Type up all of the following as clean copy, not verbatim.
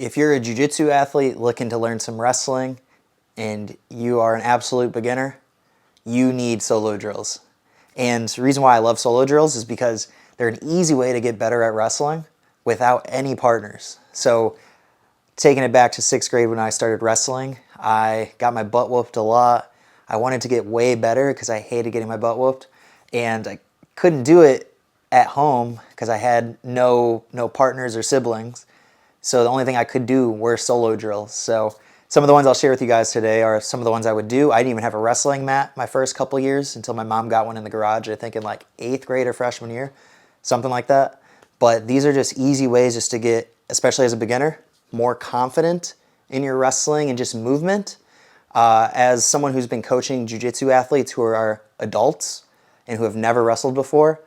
if you're a jiu-jitsu athlete looking to learn some wrestling and you are an absolute beginner, you need solo drills. And the reason why I love solo drills is because they're an easy way to get better at wrestling without any partners. So taking it back to 6th grade when I started wrestling, I got my butt whooped a lot. I wanted to get way better because I hated getting my butt whooped. And I couldn't do it at home because I had no partners or siblings. So the only thing I could do were solo drills. So some of the ones I'll share with you guys today are some of the ones I would do. I didn't even have a wrestling mat my first couple years until my mom got one in the garage, I think in like 8th grade or freshman year, something like that. But these are just easy ways just to get, especially as a beginner, more confident in your wrestling and just movement. As someone who's been coaching jiu-jitsu athletes who are adults and who have never wrestled before,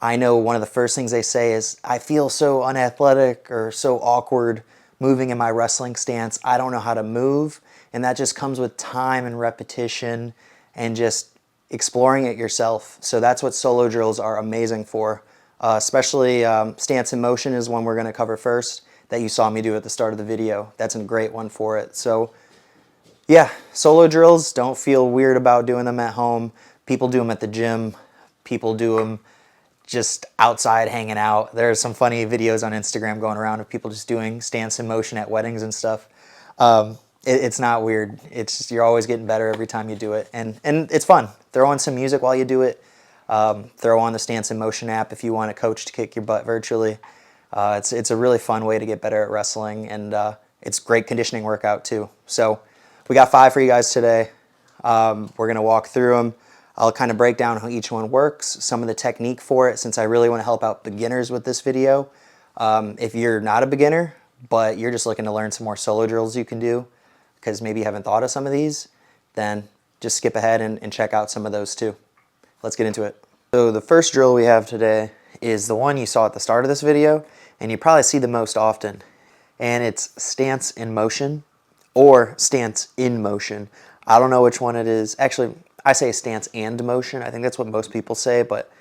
I know one of the first things they say is, I feel so unathletic or so awkward moving in my wrestling stance. I don't know how to move. And that just comes with time and repetition and just exploring it yourself. So that's what solo drills are amazing for. Especially stance in motion is one we're going to cover first that you saw me do at the start of the video. That's a great one for it. So yeah, solo drills, don't feel weird about doing them at home. People do them at the gym. People do them just outside hanging out. There's some funny videos on Instagram going around of people just doing stance in motion at weddings and stuff. It's not weird. It's just, you're always getting better every time you do it. And it's fun. Throw on some music while you do it. Throw on the Stance in Motion app if you want a coach to kick your butt virtually. It's a really fun way to get better at wrestling, and it's great conditioning workout too. So we got 5 for you guys today. We're going to walk through them. I'll kind of break down how each one works, some of the technique for it, since I really want to help out beginners with this video. If you're not a beginner, but you're just looking to learn some more solo drills you can do, because maybe you haven't thought of some of these, then just skip ahead and check out some of those too. Let's get into it. So the first drill we have today is the one you saw at the start of this video, and you probably see the most often. And it's stance in motion or stance in motion. I don't know which one it is. Actually, I say stance and motion. I think that's what most people say, but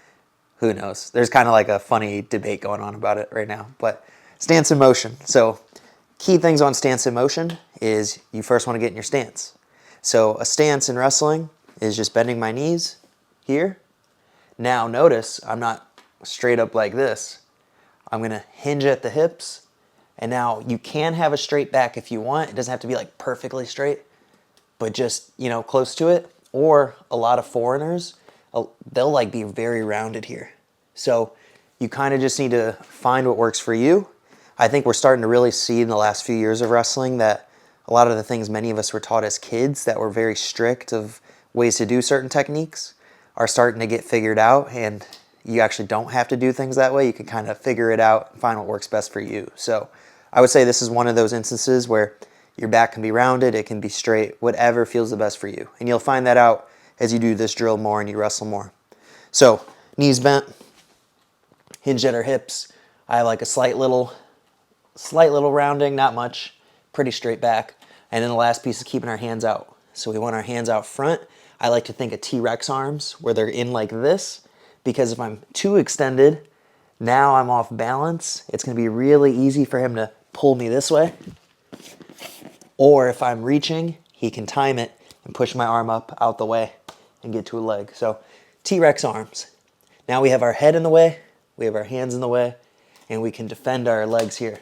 who knows? There's kind of like a funny debate going on about it right now. But stance in motion. So key things on stance in motion is you first want to get in your stance. So a stance in wrestling is just bending my knees here. Now notice I'm not straight up like this. I'm going to hinge at the hips. And now you can have a straight back if you want. It doesn't have to be like perfectly straight, but just, you know, close to it. Or a lot of foreigners, they'll like be very rounded here. So you kind of just need to find what works for you. I think we're starting to really see in the last few years of wrestling that a lot of the things many of us were taught as kids that were very strict of ways to do certain techniques are starting to get figured out, and you actually don't have to do things that way. You can kind of figure it out and find what works best for you. So I would say this is one of those instances where your back can be rounded, it can be straight, whatever feels the best for you. And you'll find that out as you do this drill more and you wrestle more. So knees bent, hinged at our hips. I like a slight little rounding, not much, pretty straight back. And then the last piece is keeping our hands out. So we want our hands out front. I like to think of T-Rex arms where they're in like this, because if I'm too extended, now I'm off balance. It's going to be really easy for him to pull me this way. Or if I'm reaching, he can time it and push my arm up out the way and get to a leg. So T-Rex arms. Now we have our head in the way, we have our hands in the way, and we can defend our legs here.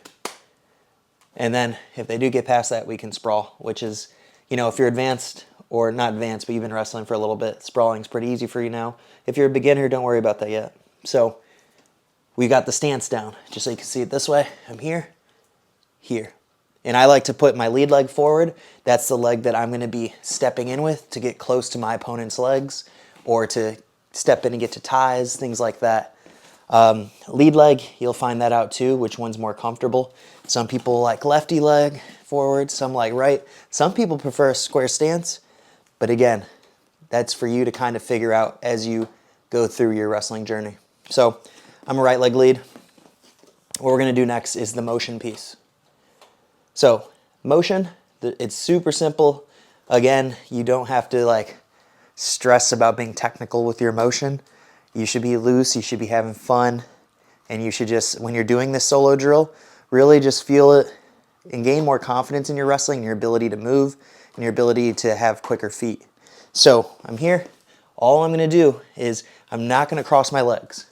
And then if they do get past that, we can sprawl, which is, you know, if you're advanced, or not advanced, but you've been wrestling for a little bit, sprawling is pretty easy for you now. If you're a beginner, don't worry about that yet. So we got the stance down, just so you can see it this way. I'm here, here. And I like to put my lead leg forward. That's the leg that I'm going to be stepping in with to get close to my opponent's legs, or to step in and get to ties, things like that. Lead leg, you'll find that out too, which one's more comfortable. Some people like lefty leg forward, some like right. Some people prefer a square stance, but again, that's for you to kind of figure out as you go through your wrestling journey. So I'm a right leg lead. What we're going to do next is the motion piece. So motion, it's super simple. Again, you don't have to like stress about being technical with your motion. You should be loose, you should be having fun, and you should just, when you're doing this solo drill, really just feel it and gain more confidence in your wrestling, and your ability to move, and your ability to have quicker feet. So I'm here. All I'm going to do is I'm not going to cross my legs.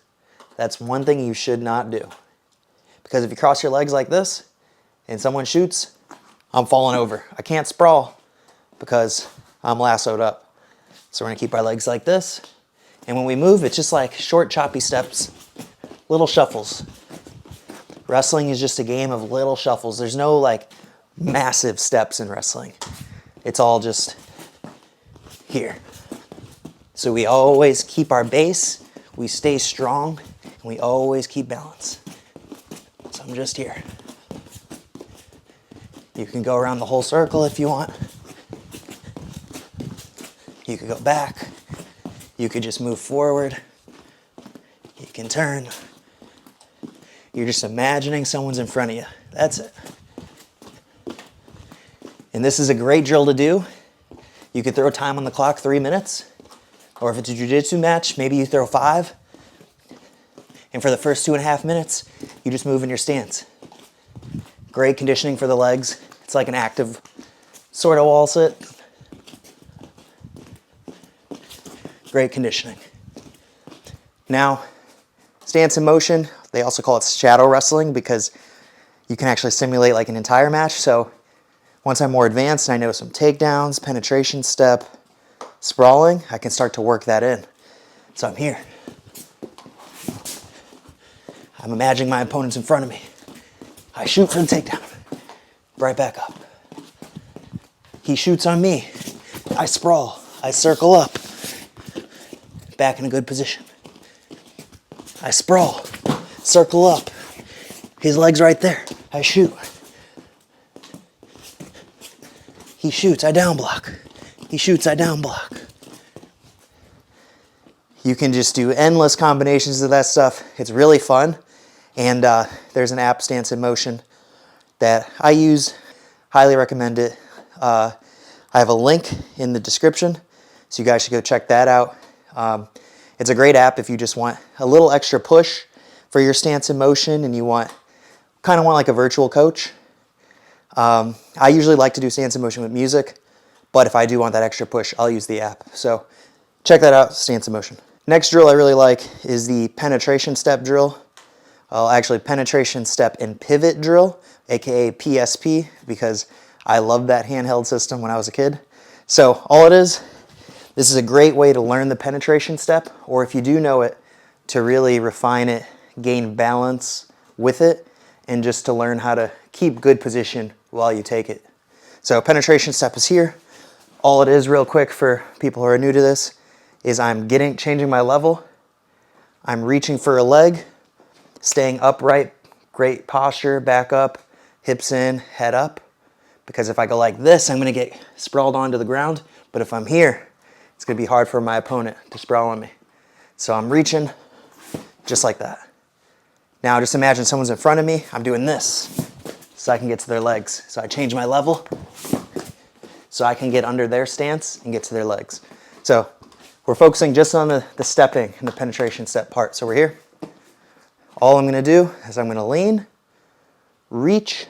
That's one thing you should not do. Because if you cross your legs like this and someone shoots, I'm falling over. I can't sprawl because I'm lassoed up. So we're going to keep our legs like this. And when we move, it's just like short, choppy steps, little shuffles. Wrestling is just a game of little shuffles. There's no like massive steps in wrestling. It's all just here. So we always keep our base, we stay strong, and we always keep balance. So I'm just here. You can go around the whole circle if you want. You could go back. You could just move forward. You can turn. You're just imagining someone's in front of you. That's it. And this is a great drill to do. You could throw time on the clock, 3 minutes. Or if it's a jiu-jitsu match, maybe you throw 5. And for the first 2.5 minutes, you just move in your stance. Great conditioning for the legs. It's like an active sort of wall sit. Great conditioning. Now, stance in motion, they also call it shadow wrestling because you can actually simulate like an entire match. So once I'm more advanced and I know some takedowns, penetration step, sprawling, I can start to work that in. So I'm here. I'm imagining my opponent's in front of me. I shoot for the takedown. Right back up. He shoots on me. I sprawl. I circle up. Back in a good position. I sprawl. Circle up. His leg's right there. I shoot. He shoots. I down block. He shoots. I down block. You can just do endless combinations of that stuff. It's really fun. And there's an app, Stance in Motion, that I use. Highly recommend it. I have a link in the description, so you guys should go check that out. It's a great app if you just want a little extra push for your stance in motion and you kind of want like a virtual coach. I usually like to do stance in motion with music, but if I do want that extra push, I'll use the app. So check that out, stance in motion. Next drill I really like is the penetration step drill. Actually, penetration step and pivot drill, aka PSP, because I loved that handheld system when I was a kid. So all it is, this is a great way to learn the penetration step, or if you do know it, to really refine it, gain balance with it, and just to learn how to keep good position while you take it. So penetration step is here. All it is, real quick for people who are new to this, is I'm changing my level. I'm reaching for a leg, staying upright, great posture, back up, hips in, head up. Because if I go like this, I'm gonna get sprawled onto the ground. But if I'm here, it's gonna be hard for my opponent to sprawl on me. So I'm reaching just like that. Now just imagine someone's in front of me, I'm doing this so I can get to their legs. So I change my level so I can get under their stance and get to their legs. So we're focusing just on the stepping and the penetration step part. So we're here. All I'm gonna do is I'm gonna lean, reach,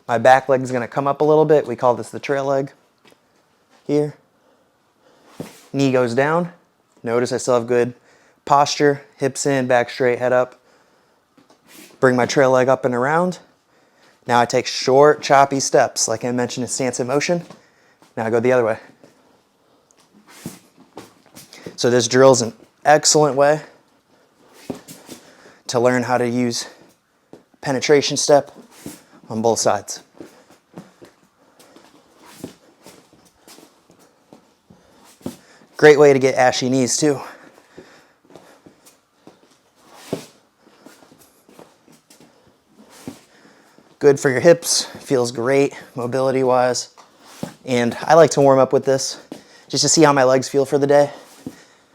my back leg's gonna come up a little bit. We call this the trail leg. Here. Knee goes down. Notice I still have good posture, hips in, back straight, head up. Bring my trail leg up and around. Now I take short, choppy steps, like I mentioned in stance in motion. Now I go the other way. So this drill is an excellent way to learn how to use penetration step on both sides. Great way to get ashy knees too. Good for your hips, feels great mobility wise. And I like to warm up with this just to see how my legs feel for the day.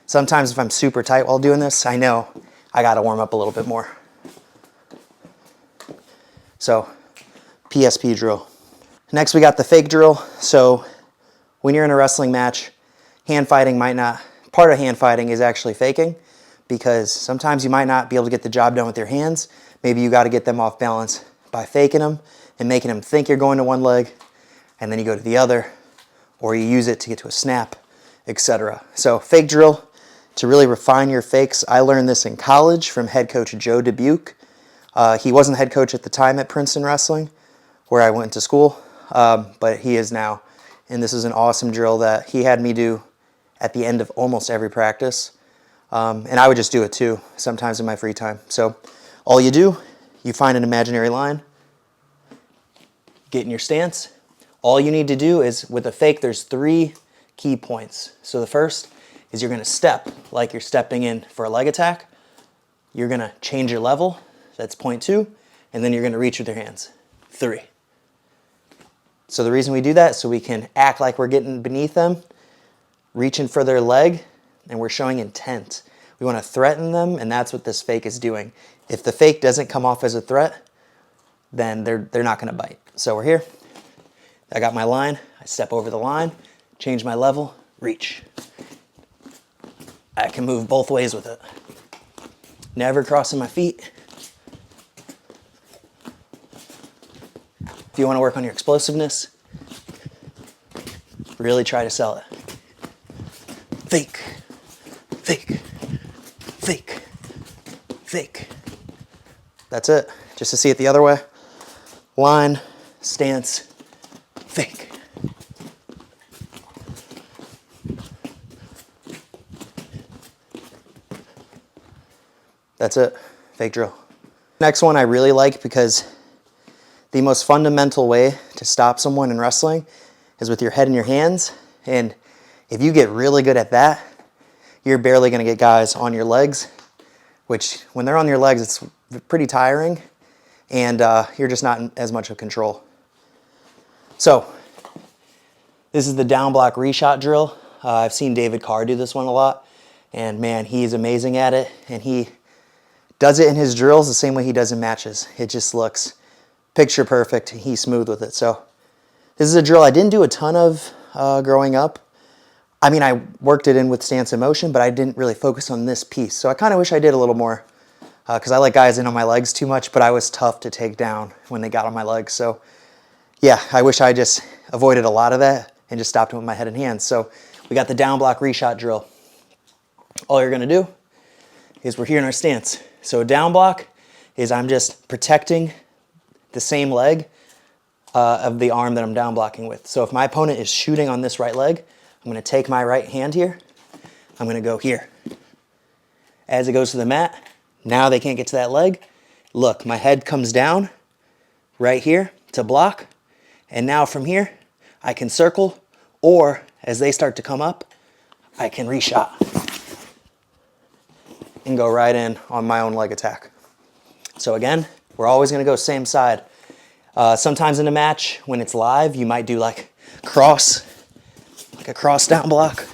Sometimes if I'm super tight while doing this, I know I gotta warm up a little bit more. So, PSP drill. Next we got the fake drill. So when you're in a wrestling match, hand fighting part of hand fighting is actually faking, because sometimes you might not be able to get the job done with your hands. Maybe you gotta get them off balance by faking them and making them think you're going to one leg, and then you go to the other, or you use it to get to a snap, etc. So fake drill to really refine your fakes. I learned this in college from head coach Joe Dubuque. He wasn't head coach at the time at Princeton Wrestling, where I went to school, but he is now. And this is an awesome drill that he had me do at the end of almost every practice. And I would just do it too, sometimes in my free time. So all you do, you find an imaginary line, get in your stance. All you need to do is, with a fake, there's 3 key points. So the first is you're gonna step like you're stepping in for a leg attack. You're gonna change your level, that's point 2, and then you're gonna reach with your hands, 3. So the reason we do that is so we can act like we're getting beneath them, reaching for their leg, and we're showing intent. We want to threaten them, and that's what this fake is doing. If the fake doesn't come off as a threat, then they're not going to bite. So we're here. I got my line. I step over the line, change my level, reach. I can move both ways with it. Never crossing my feet. If you want to work on your explosiveness, really try to sell it. Fake, fake, fake, fake. That's it. Just to see it the other way. Line, stance, fake. That's it. Fake drill. Next one I really like, because the most fundamental way to stop someone in wrestling is with your head in your hands. And if you get really good at that, you're barely going to get guys on your legs, which when they're on your legs, it's pretty tiring, and you're just not in as much of control. So this is the Downblock Reshot drill. I've seen David Carr do this one a lot, and man, he's amazing at it, and he does it in his drills the same way he does in matches. It just looks picture perfect. He's smooth with it. So this is a drill I didn't do a ton of growing up. I mean, I worked it in with stance and motion, but I didn't really focus on this piece. So I kind of wish I did a little more, because I let guys in on my legs too much, but I was tough to take down when they got on my legs. So yeah, I wish I just avoided a lot of that and just stopped it with my head and hands. So we got the Downblock Reshot drill. All you're gonna do is, we're here in our stance. So down block is I'm just protecting the same leg of the arm that I'm down blocking with. So if my opponent is shooting on this right leg, I'm going to take my right hand here. I'm going to go here. As it goes to the mat, now they can't get to that leg. Look, my head comes down right here to block. And now from here, I can circle, or as they start to come up, I can reshot and go right in on my own leg attack. So again, we're always going to go same side. Sometimes in a match, when it's live, you might do like cross, like a cross down block,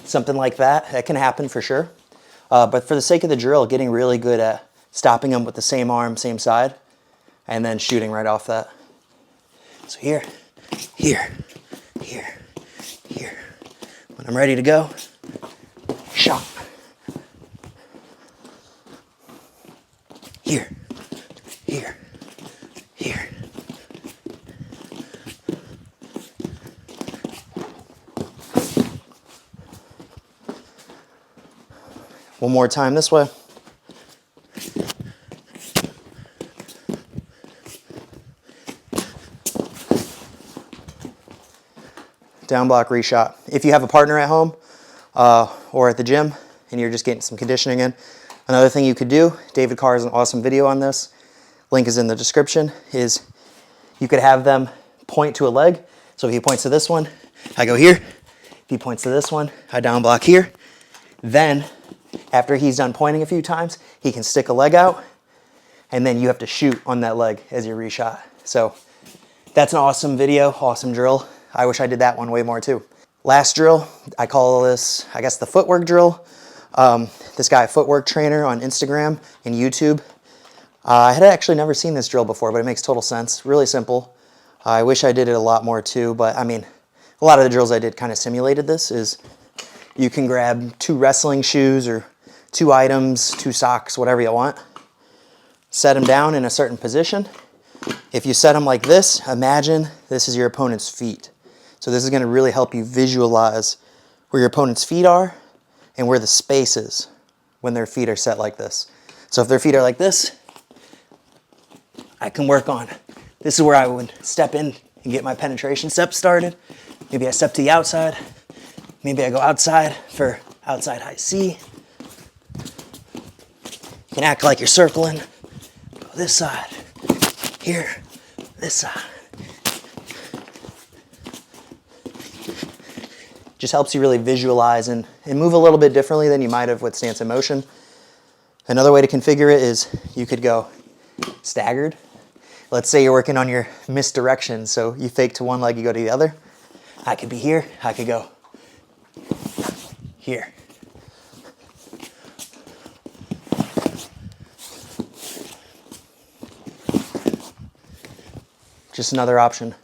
something like that. That can happen for sure. But for the sake of the drill, getting really good at stopping them with the same arm, same side, and then shooting right off that. So here, here, here, here. When I'm ready to go, shot. Here, here, here. One more time this way. Downblock Reshot. If you have a partner at home or at the gym and you're just getting some conditioning in, another thing you could do, David Carr has an awesome video on this, link is in the description, is you could have them point to a leg. So if he points to this one, I go here. If he points to this one, I down block here. Then, after he's done pointing a few times, he can stick a leg out, and then you have to shoot on that leg as your reshot. So that's an awesome video, awesome drill. I wish I did that one way more too. Last drill, I call this, I guess, the footwork drill. This guy, Footwork Trainer on Instagram and YouTube. I had actually never seen this drill before, but it makes total sense. Really simple. I wish I did it a lot more too, but I mean, a lot of the drills I did kind of simulated this. Is you can grab 2 wrestling shoes or 2 items, 2 socks, whatever you want. Set them down in a certain position. If you set them like this, imagine this is your opponent's feet. So this is going to really help you visualize where your opponent's feet are and where the space is when their feet are set like this. So if their feet are like this, I can work on, this is where I would step in and get my penetration step started. Maybe I step to the outside. Maybe I go outside for outside high C. You can act like you're circling. Go this side, here, this side. Just helps you really visualize and move a little bit differently than you might have with stance and motion. Another way to configure it is you could go staggered. Let's say you're working on your misdirection, so you fake to one leg, you go to the other. I could be here, I could go here. Just another option.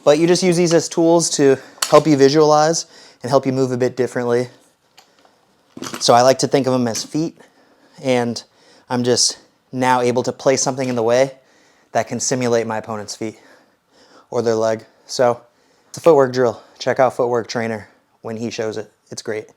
But you just use these as tools to help you visualize and help you move a bit differently. So I like to think of them as feet, and I'm just now able to place something in the way that can simulate my opponent's feet or their leg. So it's a footwork drill. Check out Footwork Trainer when he shows it. It's great.